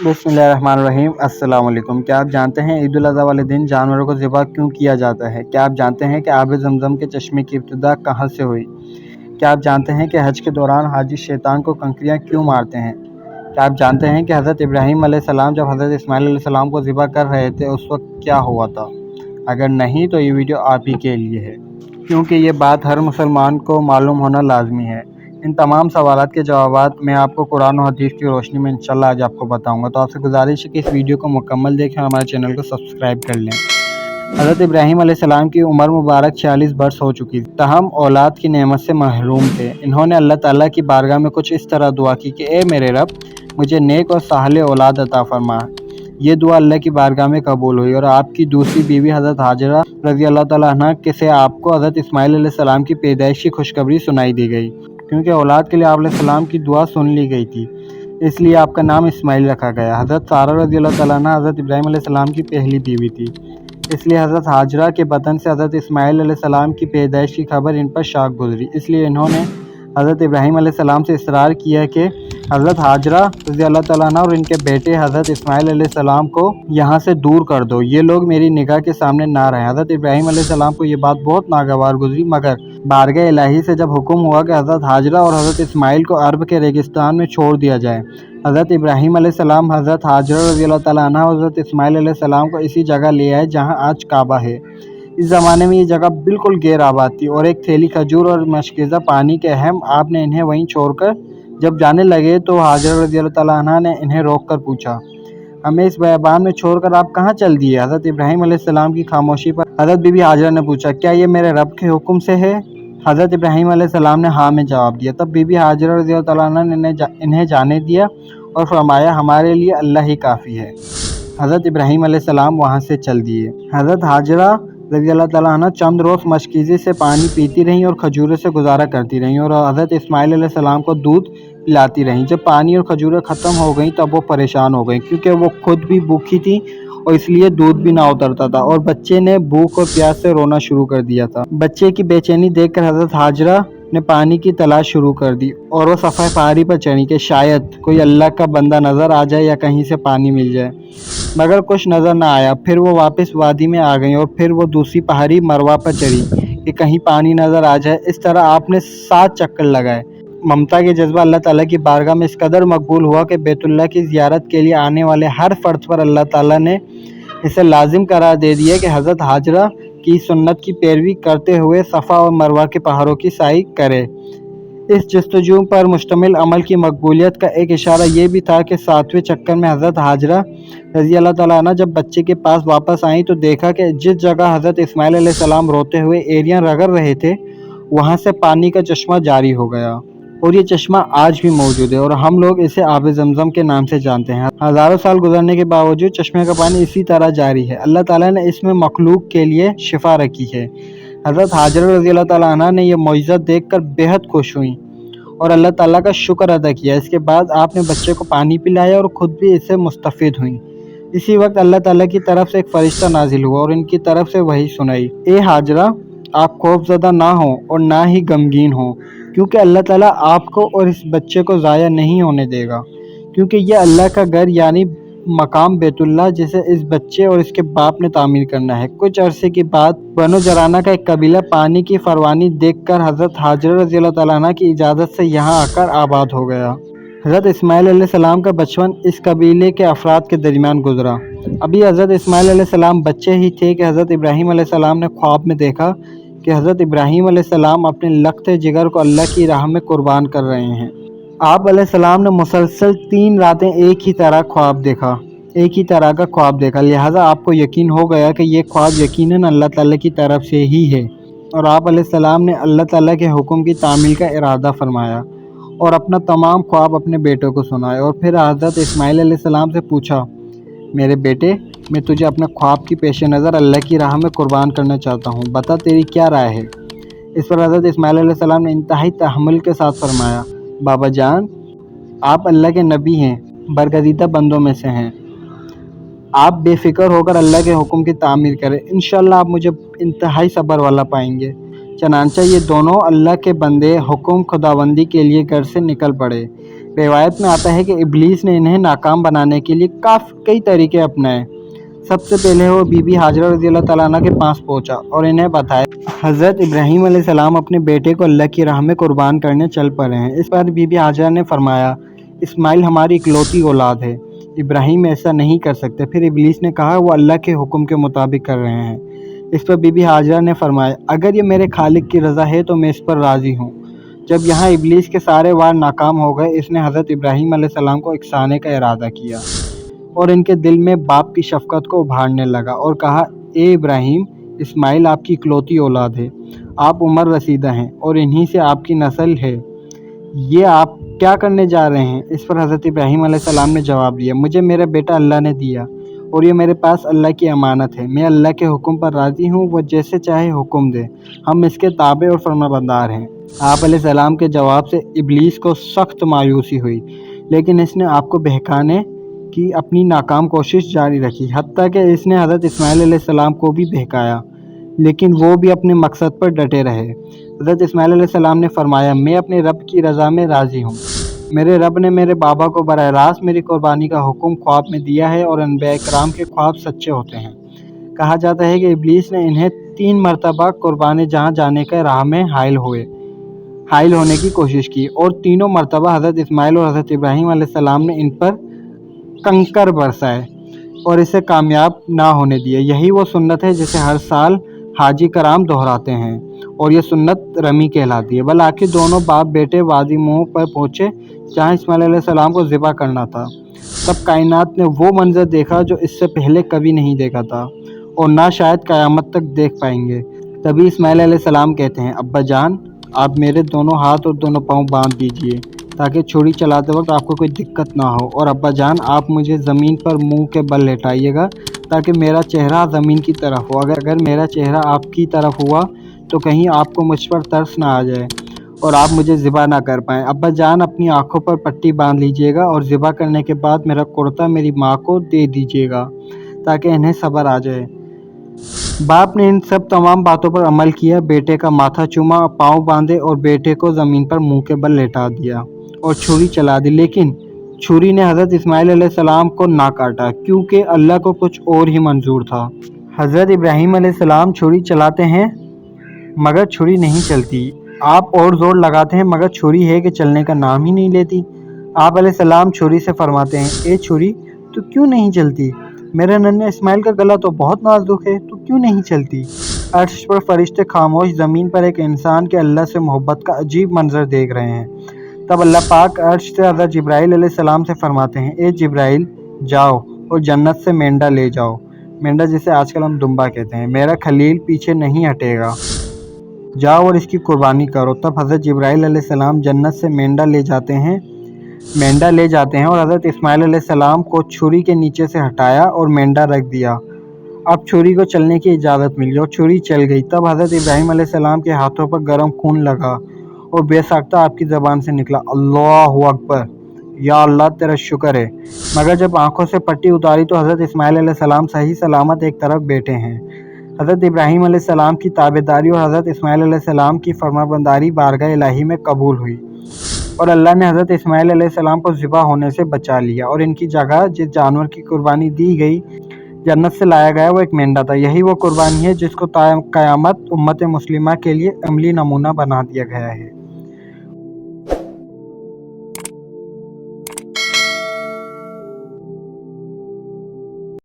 بسم اللہ الرحمن الرحیم۔ السلام علیکم۔ کیا آپ جانتے ہیں عید الاضحیٰ والے دن جانوروں کو ذبح کیوں کیا جاتا ہے؟ کیا آپ جانتے ہیں کہ آب زمزم کے چشمے کی ابتدا کہاں سے ہوئی؟ کیا آپ جانتے ہیں کہ حج کے دوران حاجی شیطان کو کنکریاں کیوں مارتے ہیں؟ کیا آپ جانتے ہیں کہ حضرت ابراہیم علیہ السلام جب حضرت اسماعیل علیہ السلام کو ذبح کر رہے تھے اس وقت کیا ہوا تھا؟ اگر نہیں تو یہ ویڈیو آپ ہی کے لیے ہے، کیونکہ یہ بات ہر مسلمان کو معلوم ہونا لازمی ہے۔ ان تمام سوالات کے جوابات میں آپ کو قرآن و حدیث کی روشنی میں انشاءاللہ آج آپ کو بتاؤں گا، تو آپ سے گزارش ہے کہ اس ویڈیو کو مکمل دیکھیں اور ہمارے چینل کو سبسکرائب کر لیں۔ حضرت ابراہیم علیہ السلام کی عمر مبارک 46 برس ہو چکی تھی، تاہم اولاد کی نعمت سے محروم تھے۔ انہوں نے اللہ تعالیٰ کی بارگاہ میں کچھ اس طرح دعا کی کہ اے میرے رب، مجھے نیک اور صالح اولاد عطا فرما۔ یہ دعا اللہ کی بارگاہ میں قبول ہوئی اور آپ کی دوسری بیوی حضرت ہاجرہ رضی اللہ تعالیٰ عنہ سے آپ کو حضرت اسماعیل علیہ السلام کی پیدائش کی خوشخبری سنائی دی گئی۔ کیونکہ اولاد کے لیے آپ علیہ السلام کی دعا سن لی گئی تھی، اس لیے آپ کا نام اسماعیل رکھا گیا۔ حضرت سارہ رضی اللہ تعالیٰ عنہ حضرت ابراہیم علیہ السلام کی پہلی بیوی تھی، اس لیے حضرت ہاجرہ کے بطن سے حضرت اسماعیل علیہ السلام کی پیدائش کی خبر ان پر شاق گزری۔ اس لیے انہوں نے حضرت ابراہیم علیہ السلام سے اصرار کیا کہ حضرت ہاجرہ رضی اللہ تعالیٰ عنہ اور ان کے بیٹے حضرت اسماعیل علیہ السلام کو یہاں سے دور کر دو، یہ لوگ میری نگاہ کے سامنے نہ رہیں۔ حضرت ابراہیم علیہ السلام کو یہ بات بہت ناگوار گزری، مگر بارگاہ الہی سے جب حکم ہوا کہ حضرت ہاجرہ اور حضرت اسماعیل کو عرب کے ریگستان میں چھوڑ دیا جائے، حضرت ابراہیم علیہ السلام حضرت ہاجرہ رضی اللہ تعالیٰ عنہ اور حضرت اسماعیل علیہ السلام کو اسی جگہ لے آئے جہاں آج کعبہ ہے۔ اس زمانے میں یہ جگہ بالکل غیر آباد تھی اور ایک تھیلی کھجور اور مشکیزہ پانی کے اہم آپ نے انہیں وہیں چھوڑ کر جب جانے لگے تو ہاجرہ رضی اللہ تعالیٰ عنہ نے انہیں روک کر پوچھا، ہمیں اس بیابان میں چھوڑ کر آپ کہاں چل دیے؟ حضرت ابراہیم علیہ السلام کی خاموشی پر حضرت بی بی ہاجرہ نے پوچھا، کیا یہ میرے رب کے حکم سے ہے؟ حضرت ابراہیم علیہ السلام نے ہاں میں جواب دیا۔ تب بی بی ہاجرہ رضی اللہ تعالیٰ عنہ نے انہیں جانے دیا اور فرمایا، ہمارے لیے اللہ ہی کافی ہے۔ حضرت ابراہیم علیہ السلام وہاں سے چل دیے۔ حضرت ہاجرہ رضی اللہ تعالیٰ عنہ چند روز مشکیزے سے پانی پیتی رہیں اور کھجوروں سے گزارا کرتی رہیں اور حضرت اسماعیل علیہ السلام کو دودھ پلاتی رہیں۔ جب پانی اور کھجوریں ختم ہو گئیں تب وہ پریشان ہو گئیں، کیونکہ وہ خود بھی بھوکی تھیں اور اس لیے دودھ بھی نہ اترتا تھا اور بچے نے بھوک اور پیاس سے رونا شروع کر دیا تھا۔ بچے کی بے چینی دیکھ کر حضرت ہاجرہ نے پانی کی تلاش شروع کر دی اور وہ صفحہ پہاڑی پر چڑھی کہ شاید کوئی اللہ کا بندہ نظر آ جائے یا کہیں سے پانی مل جائے، مگر کچھ نظر نہ آیا۔ پھر وہ واپس وادی میں آ گئیں اور پھر وہ دوسری پہاڑی مروہ پر چڑھی کہ کہیں پانی نظر آ جائے۔ اس طرح آپ نے 7 چکر لگائے۔ ممتا کے جذبہ اللہ تعالیٰ کی بارگاہ میں اس قدر مقبول ہوا کہ بیت اللہ کی زیارت کے لیے آنے والے ہر فرد پر اللہ تعالیٰ نے اسے لازم قرار دے دیا کہ حضرت ہاجرہ کی سنت کی پیروی کرتے ہوئے صفا اور مروہ کے پہاڑوں کی سعی کرے۔ اس جستجو پر مشتمل عمل کی مقبولیت کا ایک اشارہ یہ بھی تھا کہ 7ویں چکر میں حضرت ہاجرہ رضی اللہ تعالیٰ عنہ جب بچے کے پاس واپس آئیں تو دیکھا کہ جس جگہ حضرت اسماعیل علیہ السلام روتے ہوئے ایریاں رگڑ رہے تھے وہاں سے پانی کا چشمہ جاری ہو گیا، اور یہ چشمہ آج بھی موجود ہے اور ہم لوگ اسے آب زمزم کے نام سے جانتے ہیں۔ ہزاروں سال گزرنے کے باوجود چشمے کا پانی اسی طرح جاری ہے۔ اللہ تعالیٰ نے اس میں مخلوق کے لیے شفا رکھی ہے۔ حضرت ہاجرہ رضی اللہ تعالیٰ عنہ نے یہ معجزہ دیکھ کر بہت خوش ہوئیں اور اللہ تعالیٰ کا شکر ادا کیا۔ اس کے بعد آپ نے بچے کو پانی پلایا اور خود بھی اس سے مستفید ہوئیں۔ اسی وقت اللہ تعالیٰ کی طرف سے ایک فرشتہ نازل ہوا اور ان کی طرف سے وحی سنائی، اے ہاجرہ، آپ خوف زدہ نہ ہوں اور نہ ہی غمگین ہوں، کیونکہ اللہ تعالیٰ آپ کو اور اس بچے کو ضائع نہیں ہونے دے گا، کیونکہ یہ اللہ کا گھر یعنی مقام بیت اللہ جسے اس بچے اور اس کے باپ نے تعمیر کرنا ہے۔ کچھ عرصے کے بعد بنو جرانہ کا ایک قبیلہ پانی کی فراوانی دیکھ کر حضرت ہاجرہ رضی اللہ تعالیٰ عنہ کی اجازت سے یہاں آ کر آباد ہو گیا۔ حضرت اسماعیل علیہ السلام کا بچپن اس قبیلے کے افراد کے درمیان گزرا۔ ابھی حضرت اسماعیل علیہ السلام بچے ہی تھے کہ حضرت ابراہیم علیہ السلام نے خواب میں دیکھا کہ حضرت ابراہیم علیہ السلام اپنے لخت جگر کو اللہ کی راہ میں قربان کر رہے ہیں۔ آپ علیہ السلام نے مسلسل 3 راتیں ایک ہی طرح کا خواب دیکھا، لہٰذا آپ کو یقین ہو گیا کہ یہ خواب یقیناً اللہ تعالیٰ کی طرف سے ہی ہے، اور آپ علیہ السلام نے اللہ تعالیٰ کے حکم کی تعمیل کا ارادہ فرمایا اور اپنا تمام خواب اپنے بیٹے کو سنایا، اور پھر حضرت اسماعیل علیہ السلام سے پوچھا، میرے بیٹے، میں تجھے اپنے خواب کی پیش نظر اللہ کی راہ میں قربان کرنا چاہتا ہوں، بتا تیری کیا رائے ہے؟ اس پر حضرت اسماعیل علیہ السلام نے انتہائی تحمل کے ساتھ فرمایا، بابا جان، آپ اللہ کے نبی ہیں، برگزیدہ بندوں میں سے ہیں، آپ بے فکر ہو کر اللہ کے حکم کی تعمیر کریں، انشاءاللہ آپ مجھے انتہائی صبر والا پائیں گے۔ چنانچہ یہ دونوں اللہ کے بندے حکم خداوندی کے لیے گھر سے نکل پڑے۔ روایت میں آتا ہے کہ ابلیس نے انہیں ناکام بنانے کے لیے کئی طریقے اپنائے۔ سب سے پہلے وہ بی بی ہاجرہ رضی اللہ تعالیٰ عنہ کے پاس پہنچا اور انہیں بتایا حضرت ابراہیم علیہ السلام اپنے بیٹے کو اللہ کی راہ میں قربان کرنے چل پڑے ہیں۔ اس پر بی بی ہاجرہ نے فرمایا، اسماعیل ہماری اکلوتی اولاد ہے، ابراہیم ایسا نہیں کر سکتے۔ پھر ابلیس نے کہا وہ اللہ کے حکم کے مطابق کر رہے ہیں۔ اس پر بی بی ہاجرہ نے فرمایا، اگر یہ میرے خالق کی رضا ہے تو میں اس پر راضی ہوں۔ جب یہاں ابلیس کے سارے وار ناکام ہو گئے، اس نے حضرت ابراہیم علیہ السلام کو اکسانے کا ارادہ کیا اور ان کے دل میں باپ کی شفقت کو ابھارنے لگا اور کہا، اے ابراہیم، اسماعیل آپ کی اکلوتی اولاد ہے، آپ عمر رسیدہ ہیں اور انہی سے آپ کی نسل ہے، یہ آپ کیا کرنے جا رہے ہیں؟ اس پر حضرت ابراہیم علیہ السلام نے جواب دیا، مجھے میرا بیٹا اللہ نے دیا اور یہ میرے پاس اللہ کی امانت ہے، میں اللہ کے حکم پر راضی ہوں، وہ جیسے چاہے حکم دے، ہم اس کے تابع اور فرمانبردار ہیں۔ آپ علیہ السلام کے جواب سے ابلیس کو سخت مایوسی ہوئی، لیکن اس نے آپ کو بہکانے کی اپنی ناکام کوشش جاری رکھی، حتیٰ کہ اس نے حضرت اسماعیل علیہ السلام کو بھی بہکایا، لیکن وہ بھی اپنے مقصد پر ڈٹے رہے۔ حضرت اسماعیل علیہ السلام نے فرمایا، میں اپنے رب کی رضا میں راضی ہوں، میرے رب نے میرے بابا کو براہ راست میری قربانی کا حکم خواب میں دیا ہے اور انبیاء کرام کے خواب سچے ہوتے ہیں۔ کہا جاتا ہے کہ ابلیس نے انہیں 3 مرتبہ قربان جہاں جانے کے راہ میں حائل ہونے کی کوشش کی اور تینوں مرتبہ حضرت اسماعیل اور حضرت ابراہیم علیہ السلام نے ان پر کنکر برسائے اور اسے کامیاب نہ ہونے دیا۔ یہی وہ سنت ہے جسے ہر سال حاجی کرام دہراتے ہیں اور یہ سنت رمی کہلاتی ہے۔ بالآخر دونوں باپ بیٹے وادی موہ پر پہنچے جہاں اسماعیل علیہ السلام کو ذبح کرنا تھا۔ تب کائنات نے وہ منظر دیکھا جو اس سے پہلے کبھی نہیں دیکھا تھا اور نہ شاید قیامت تک دیکھ پائیں گے۔ تبھی اسماعیل علیہ السلام کہتے ہیں، ابا جان، آپ میرے دونوں ہاتھ اور دونوں پاؤں باندھ دیجئے تاکہ چھری چلاتے وقت آپ کو کوئی دقت نہ ہو، اور ابا جان، آپ مجھے زمین پر منہ کے بل لیٹائیے گا تاکہ میرا چہرہ زمین کی طرف ہو۔ اگر میرا چہرہ آپ کی طرف ہوا تو کہیں آپ کو مجھ پر ترس نہ آ جائے اور آپ مجھے ذبح نہ کر پائیں۔ ابا جان، اپنی آنکھوں پر پٹی باندھ لیجئے گا اور ذبح کرنے کے بعد میرا کرتا میری ماں کو دے دیجئے گا تاکہ انہیں صبر آ جائے۔ باپ نے ان تمام باتوں پر عمل کیا، بیٹے کا ماتھا چوما، پاؤں باندھے اور بیٹے کو زمین پر منہ کے بل لیٹا دیا اور چھری چلا دی، لیکن چھری نے حضرت اسماعیل علیہ السلام کو نہ کاٹا کیونکہ اللہ کو کچھ اور ہی منظور تھا۔ حضرت ابراہیم علیہ السلام چھری چلاتے ہیں مگر چھری نہیں چلتی، آپ اور زور لگاتے ہیں مگر چھری ہے کہ چلنے کا نام ہی نہیں لیتی۔ آپ علیہ السلام چھری سے فرماتے ہیں، اے چھری، تو کیوں نہیں چلتی؟ میرے ننھے اسماعیل کا گلا تو بہت نازک ہے، تو کیوں نہیں چلتی؟ عرش پر فرشتے خاموش، زمین پر ایک انسان کے اللہ سے محبت کا عجیب منظر دیکھ رہے ہیں۔ تب اللہ پاک عرش سے حضرت جبرائیل علیہ السلام سے فرماتے ہیں، اے جبرائیل، جاؤ اور جنت سے مینڈا لے جاؤ، مینڈا جسے آج کل ہم دمبا کہتے ہیں، میرا خلیل پیچھے نہیں ہٹے گا، جاؤ اور اس کی قربانی کرو۔ تب حضرت جبرائیل علیہ السلام جنت سے مینڈا لے جاتے ہیں اور حضرت اسماعیل علیہ السلام کو چھری کے نیچے سے ہٹایا اور مینڈا رکھ دیا۔ اب چھری کو چلنے کی اجازت ملی اور چھری چل گئی۔ تب حضرت ابراہیم علیہ السلام کے ہاتھوں پر گرم خون لگا اور بے ساختہ آپ کی زبان سے نکلا، اللہ اکبر، یا اللہ تیرا شکر ہے۔ مگر جب آنکھوں سے پٹی اتاری تو حضرت اسماعیل علیہ السلام صحیح سلامت ایک طرف بیٹھے ہیں۔ حضرت ابراہیم علیہ السلام کی تابعداری اور حضرت اسماعیل علیہ السلام کی فرمانبرداری بارگاہ الہی میں قبول ہوئی اور اللہ نے حضرت اسماعیل علیہ السلام کو ذبح ہونے سے بچا لیا اور ان کی جگہ جس جانور کی قربانی دی گئی، جنت سے لایا گیا، وہ ایک مینڈا تھا۔ یہی وہ قربانی ہے جس کو قیامت امت مسلمہ کے لیے عملی نمونہ بنا دیا گیا ہے۔